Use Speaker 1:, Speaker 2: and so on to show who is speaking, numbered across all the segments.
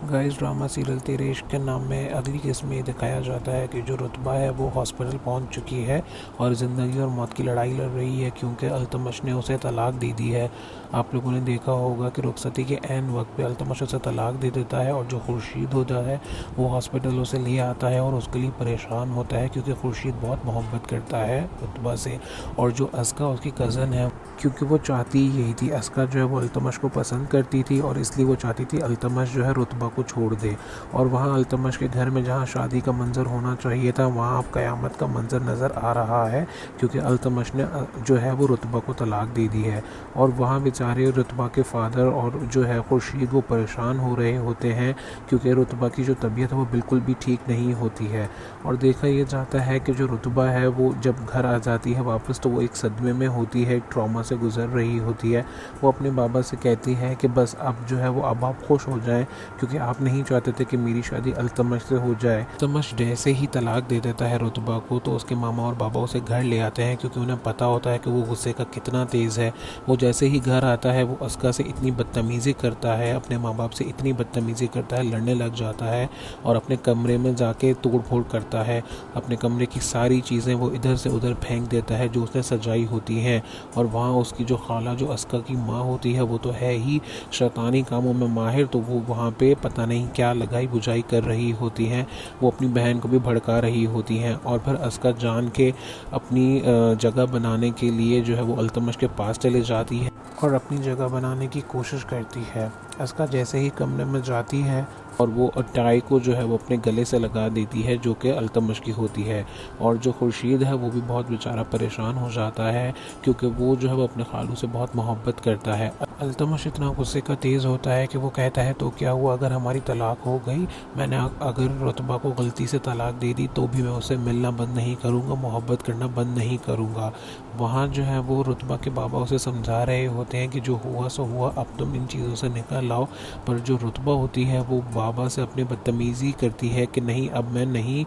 Speaker 1: Guys drama serial तेरे इश्क के नाम में अगली किस्त में ये दिखाया जाता है कि जो रुतबा है वो हॉस्पिटल पहुंच चुकी है और ज़िंदगी और मौत की लड़ाई लड़ रही है क्योंकि अल्तमश ने उसे तलाक दे दी है। आप लोगों ने देखा होगा कि रुखसती के ऐन वक्त पे अल्तमश उसे तलाक दे देता है और जो खुर्शीद होता है वो हॉस्पिटल उसे ले आता है और उसके लिए परेशान होता है क्योंकि खुर्शीद बहुत मोहब्बत करता है रुतबा से। और जो अस्का उसकी कज़न है, क्योंकि वो चाहती यही थी, अस्का जो है वो अल्तमश को पसंद करती थी और इसलिए वो चाहती थी अल्तमश जो है रुतबा को छोड़ दे। और वहाँ अल्तमश के घर में जहाँ शादी का मंजर होना चाहिए था वहाँ अब क़यामत का मंजर नज़र आ रहा है क्योंकि अल्तमश ने जो है वो रुतबा को तलाक दे दी है। और वहाँ बेचारे रुतबा के फादर और जो है खुर्शीद वो परेशान हो रहे होते हैं क्योंकि रुतबा की जो तबीयत है वो बिल्कुल भी ठीक नहीं होती है। और देखा यह जाता है कि जो रुतबा है वो जब घर आ जाती है वापस तो वो एक सदमे में होती है, एक ट्रॉमा से गुजर रही होती है। वो अपने बाबा से कहती है कि बस अब जो है वो अब आप खुश हो जाएं क्योंकि आप नहीं चाहते थे कि मेरी शादी अल्तमश से हो जाए। अल्तमश जैसे ही तलाक दे देता है रुतबा को तो उसके मामा और बाबा उसे घर ले आते हैं क्योंकि उन्हें पता होता है कि वो गुस्से का कितना तेज़ है। वो जैसे ही घर आता है वो अस्का से इतनी बदतमीज़ी करता है, अपने माँ बाप से इतनी बदतमीज़ी करता है, लड़ने लग जाता है और अपने कमरे में जाके तोड़ फोड़ करता है। अपने कमरे की सारी चीज़ें वो इधर से उधर फेंक देता है जो उसने सजाई होती हैं। और वहाँ उसकी जो खाला जो अस्का की माँ होती है वो तो है ही शैतानी कामों में माहिर, तो वो वहाँ पे पता नहीं क्या लगाई बुझाई कर रही होती हैं। वो अपनी बहन को भी भड़का रही होती हैं और फिर अस्का जान के अपनी जगह बनाने के लिए जो है वो अल्तमश के पास चले जाती है और अपनी जगह बनाने की कोशिश करती है। अस्का जैसे ही कमरे में जाती है और वो टाई को जो है वो अपने गले से लगा देती है जो कि अल्तमश की होती है। और जो खुर्शीद है वो भी बहुत बेचारा परेशान हो जाता है क्योंकि वो जो है वो अपने खालू से बहुत मोहब्बत करता है। अल्तमश इतना गुस्से का तेज़ होता है कि वो कहता है तो क्या हुआ अगर हमारी तलाक हो गई, मैंने अगर रुतबा को गलती से तलाक दे दी तो भी मैं उससे मिलना बंद नहीं करूँगा, मोहब्बत करना बंद नहीं करूँगा। वहाँ जो है वो रुतबा के बाबा उसे समझा रहे होते हैं कि जो हुआ सो हुआ, अब तुम इन चीज़ों से निकल आओ। पर जो रुतबा होती है वो बाबा से अपनी बदतमीज़ी करती है कि नहीं अब मैं नहीं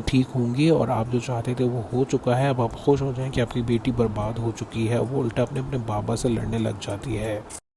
Speaker 1: ठीक होंगी और आप जो चाहते थे वो हो चुका है, अब आप खुश हो जाएं कि आपकी बेटी बर्बाद हो चुकी है। वो उल्टा अपने बाबा से लड़ने लग जाती है।